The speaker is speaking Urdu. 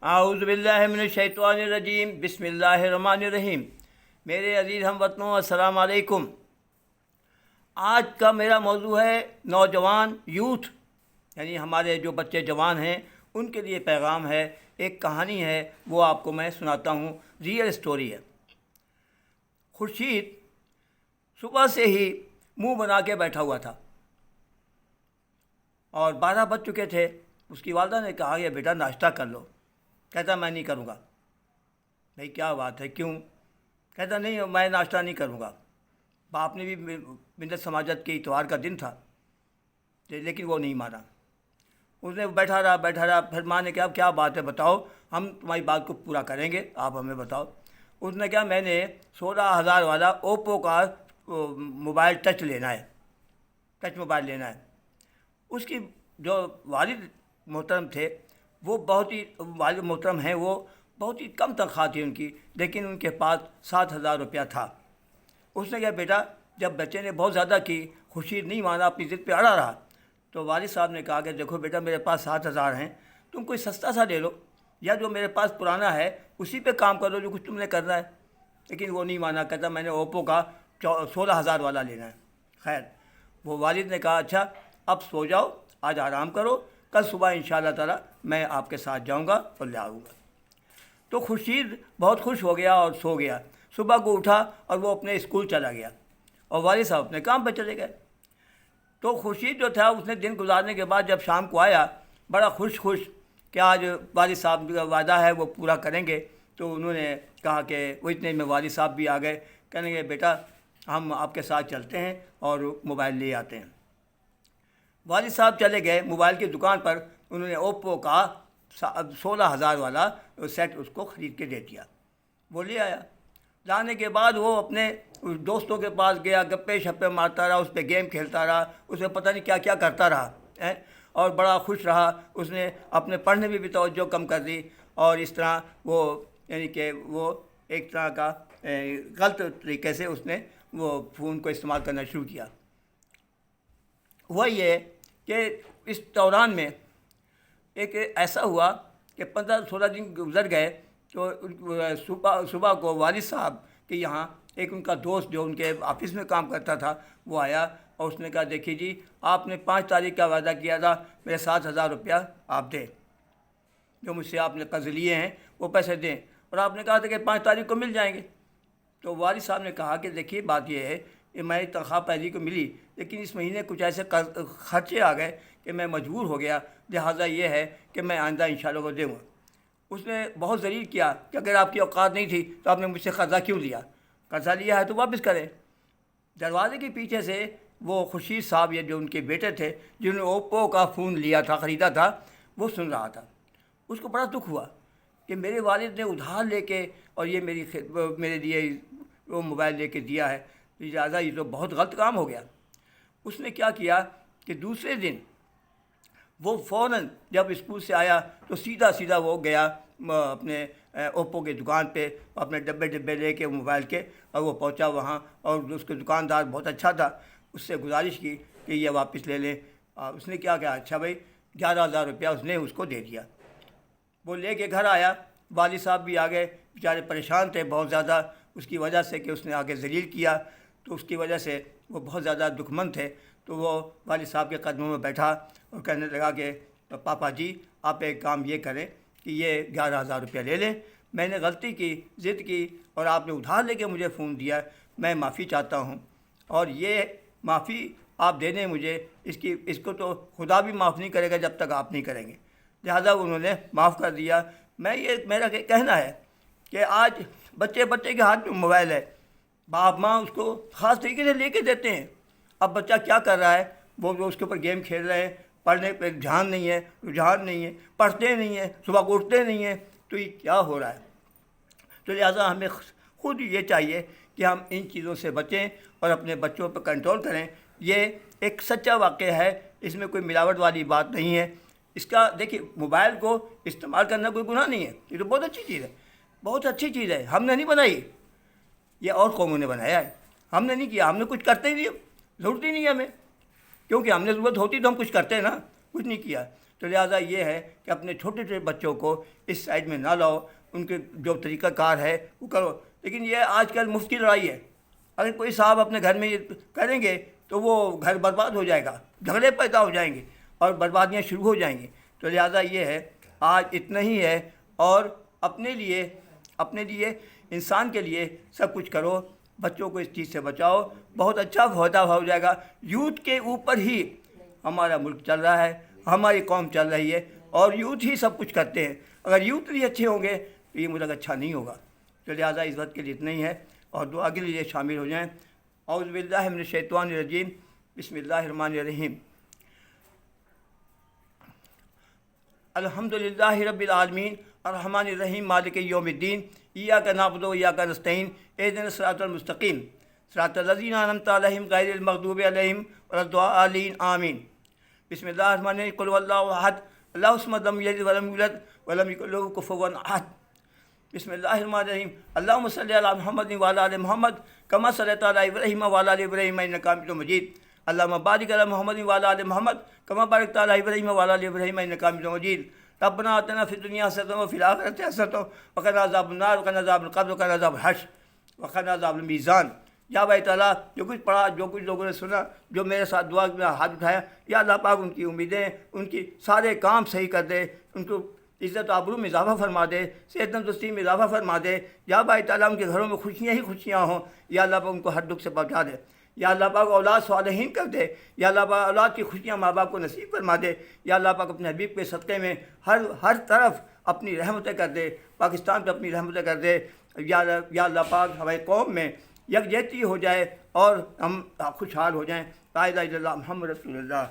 اعوذ باللہ من الشیطان الرجیم بسم اللہ الرحمن الرحیم۔ میرے عزیز ہم وطنوں، السلام علیکم۔ آج کا میرا موضوع ہے نوجوان یوتھ، یعنی ہمارے جو بچے جوان ہیں ان کے لیے پیغام ہے، ایک کہانی ہے، وہ آپ کو میں سناتا ہوں، ریئل اسٹوری ہے۔ خورشید صبح سے ہی منہ بنا کے بیٹھا ہوا تھا اور 12 بج چکے تھے۔ اس کی والدہ نے کہا کہ بیٹا ناشتہ کر لو۔ کہتا میں نہیں کروں گا۔ بھائی کیا بات ہے، کیوں؟ کہتا نہیں میں ناشتہ نہیں کروں گا۔ باپ نے بھی ملت سماجت کے اتوار کا دن تھا، لیکن وہ نہیں مانا۔ اس نے بیٹھا رہا، پھر ماں نے کہا کیا بات ہے بتاؤ، ہم تمہاری بات کو پورا کریں گے، آپ ہمیں بتاؤ۔ اس نے کہا میں نے 16,000 والا اوپو کا موبائل ٹچ لینا ہے، ٹچ موبائل لینا ہے۔ اس کی جو والد محترم تھے وہ والد محترم ہیں، وہ بہت ہی کم تنخواہ تھی ان کی، لیکن ان کے پاس 7,000 روپیہ تھا۔ اس نے کہا بیٹا، جب بچے نے بہت زیادہ کی، خورشید نہیں مانا، اپنی ضد پہ اڑا رہا، تو والد صاحب نے کہا کہ دیکھو بیٹا میرے پاس 7,000 ہیں، تم کوئی سستا سا لے لو، یا جو میرے پاس پرانا ہے اسی پہ کام کرو جو کچھ تم نے کرنا ہے۔ لیکن وہ نہیں مانا، کہتا میں نے اوپو کا 16,000 والا لینا ہے۔ خیر، وہ والد نے کہا اچھا اب سو جاؤ، آج آرام کرو، کل صبح انشاءاللہ تعالیٰ میں آپ کے ساتھ جاؤں گا اور لے آؤں گا۔ تو خورشید بہت خوش ہو گیا اور سو گیا۔ صبح کو اٹھا اور وہ اپنے اسکول چلا گیا اور والد صاحب اپنے کام پہ چلے گئے۔ تو خورشید جو تھا اس نے دن گزارنے کے بعد جب شام کو آیا، بڑا خوش کہ آج والد صاحب کا وعدہ ہے وہ پورا کریں گے۔ تو انہوں نے کہا کہ وہ اتنے میں والد صاحب بھی آ گئے، کہنے گے بیٹا ہم آپ کے ساتھ چلتے ہیں اور موبائل لے آتے ہیں۔ والد صاحب چلے گئے موبائل کی دکان پر، انہوں نے اوپو کا 16,000 والا سیٹ اس کو خرید کے دے دیا۔ وہ لے آیا، لانے کے بعد وہ اپنے دوستوں کے پاس گیا، گپے شپے مارتا رہا، اس پہ گیم کھیلتا رہا، اس میں پتہ نہیں کیا کیا کرتا رہا اور بڑا خوش رہا۔ اس نے اپنے پڑھنے میں بھی توجہ کم کر دی اور اس طرح وہ یعنی کہ وہ ایک طرح کا غلط طریقے سے اس نے وہ فون کو استعمال کرنا شروع کیا۔ وہ یہ کہ اس دوران میں ایک ایسا ہوا کہ 15-16 دن گزر گئے تو صبح کو والد صاحب کے یہاں ایک ان کا دوست جو ان کے آفس میں کام کرتا تھا وہ آیا اور اس نے کہا دیکھیے جی آپ نے 5 تاریخ کا وعدہ کیا تھا، میرے 7,000 روپیہ آپ دیں، جو مجھ سے آپ نے قرض لیے ہیں وہ پیسے دیں، اور آپ نے کہا تھا کہ 5 تاریخ کو مل جائیں گے۔ تو والد صاحب نے کہا کہ دیکھیے بات یہ ہے کہ میری تنخواہ پہلی کو ملی، لیکن اس مہینے کچھ ایسے خرچے آ گئے کہ میں مجبور ہو گیا، لہٰذا یہ ہے کہ میں آئندہ انشاءاللہ کو دوں گا۔ اس نے بہت ذلیل کیا کہ اگر آپ کی اوقات نہیں تھی تو آپ نے مجھ سے قرضہ کیوں لیا؟ قرضہ لیا ہے تو واپس کریں۔ دروازے کے پیچھے سے وہ خورشید صاحب یہ جو ان کے بیٹے تھے جنہوں نے اوپو کا فون لیا تھا، خریدا تھا، وہ سن رہا تھا۔ اس کو بڑا دکھ ہوا کہ میرے والد نے ادھار لے کے اور یہ میرے لیے وہ موبائل لے کے دیا ہے، لہٰذا یہ تو بہت غلط کام ہو گیا۔ اس نے کیا کیا کہ دوسرے دن وہ فوراً جب اسکول سے آیا تو سیدھا وہ گیا اپنے اوپو کی دکان پہ، اپنے ڈبے لے کے موبائل کے، اور وہ پہنچا وہاں، اور اس کے دکاندار بہت اچھا تھا، اس سے گزارش کی کہ یہ واپس لے لیں۔ اس نے کیا اچھا بھائی 11,000 روپیہ اس نے اس کو دے دیا۔ وہ لے کے گھر آیا، والد صاحب بھی آ گئے، بیچارے پریشان تھے بہت زیادہ اس کی وجہ سے کہ اس نے آگے ذلیل کیا، تو اس کی وجہ سے وہ بہت زیادہ دکھ مند تھے۔ تو وہ والد صاحب کے قدموں میں بیٹھا اور کہنے لگا کہ پاپا جی آپ ایک کام یہ کریں کہ یہ 11,000 روپیہ لے لیں، میں نے غلطی کی، ضد کی، اور آپ نے ادھار لے کے مجھے فون دیا، میں معافی چاہتا ہوں، اور یہ معافی آپ دے دیں مجھے، اس کو تو خدا بھی معاف نہیں کرے گا جب تک آپ نہیں کریں گے۔ لہٰذا انہوں نے معاف کر دیا۔ میرا کہنا ہے کہ آج بچے کے ہاتھ میں موبائل ہے، باپ ماں اس کو خاص طریقے سے لے کے دیتے ہیں۔ اب بچہ کیا کر رہا ہے، وہ اس کے اوپر گیم کھیل رہے ہیں، پڑھنے پہ دھیان نہیں ہے، رجحان نہیں ہے، پڑھتے نہیں ہیں، صبح کو اٹھتے نہیں ہیں، تو یہ کیا ہو رہا ہے؟ تو لہٰذا ہمیں خود یہ چاہیے کہ ہم ان چیزوں سے بچیں اور اپنے بچوں پہ کنٹرول کریں۔ یہ ایک سچا واقعہ ہے، اس میں کوئی ملاوٹ والی بات نہیں ہے۔ اس کا دیکھیے موبائل کو استعمال کرنا کوئی گناہ نہیں ہے، یہ تو بہت اچھی چیز ہے، بہت اچھی چیز ہے، ہم نے نہیں بنائی، یہ اور قوموں نے بنایا ہے، ہم نے نہیں کیا، ہم نے کچھ کرتے ہی نہیں، ضرورت ہی نہیں ہے ہمیں، کیونکہ ہم نے ضرورت ہوتی تو ہم کچھ کرتے ہیں نا، کچھ نہیں کیا۔ تو لہٰذا یہ ہے کہ اپنے چھوٹے چھوٹے بچوں کو اس سائڈ میں نہ لاؤ، ان کے جو طریقہ کار ہے وہ کرو۔ لیکن یہ آج کل مفتی لڑائی ہے، اگر کوئی صاحب اپنے گھر میں یہ کریں گے تو وہ گھر برباد ہو جائے گا، جھگڑے پیدا ہو جائیں گے اور بربادیاں شروع ہو جائیں گی۔ تو لہٰذا یہ ہے آج اتنا ہی ہے، اور اپنے لیے انسان کے لیے سب کچھ کرو، بچوں کو اس چیز سے بچاؤ، بہت اچھا فائدہ ہو جائے گا۔ یوتھ کے اوپر ہی ہمارا ملک چل رہا ہے، ہماری قوم چل رہی ہے، اور یوتھ ہی سب کچھ کرتے ہیں۔ اگر یوتھ نہیں اچھے ہوں گے تو یہ ملک اچھا نہیں ہوگا۔ تو لہٰذا اس وقت کے لیے اتنا ہی ہے، اور دعا کے لیے شامل ہو جائیں۔ اعوذ باللہ من الشیطان الرجیم، بسم اللہ الرحمن الرحیم۔ الحمدللہ رب العالمین الرحمن الرحیم مالک یوم الدین، ایاک نعبد و ایاک نستعین، اہدنا الصراط المستقیم، صراط الذین انعمت علیہم غیر المغضوب علیہم ولا الضالین، آمین۔ بسم اللہ الرحمن الرحیم، قل هو اللہ احد اللہ الصمد لم یلد ولم یولد ولم یکن لہ کفوا احد۔ بسم اللہ الرحمن الرحیم، اللہم صلی علی محمد وعلی آل محمد کما صلیت علی ابراہیم وعلی آل ابراہیم انک حمید مجید۔ اللہم بارک علی محمد وعلی آل محمد کما بارکت علی ابراہیم وعلی آل ابراہیم انک حمید مجید۔ ربنا آتنا فی الدنیا حسنۃ وفی الآخرۃ حسنۃ وقنا عذاب النار وقنا عذاب القبر وقنا عذاب الحشر وقنا عذاب المیزان۔ یا بھائی تعالیٰ جو کچھ پڑھا، جو کچھ لوگوں نے سنا، جو میرے ساتھ دعا میں ہاتھ اٹھایا، یا اللہ پاک ان کی امیدیں، ان کی سارے کام صحیح کر دے، ان کو عزت و آبرو میں اضافہ فرما دے، صحت تندرستی میں اضافہ فرما دے۔ یا بھائی تعالیٰ ان کے گھروں میں خوشیاں ہی خوشیاں ہوں، یا اللہ پاک ان کو ہر دکھ سے بچا دے۔ یا اللہ پاک اولاد صالحین کر دے، یا اللہ پاک اولاد کی خوشیاں ماں باپ کو نصیب فرما دے۔ یا اللہ پاک اپنے حبیب کے صدقے میں ہر طرف اپنی رحمتیں کر دے، پاکستان پہ اپنی رحمتیں کر دے۔ یا اللہ پاک ہماری قوم میں یکجہتی ہو جائے اور ہم خوشحال ہو جائیں۔ لا الہ الا اللہ محمد رسول اللہ۔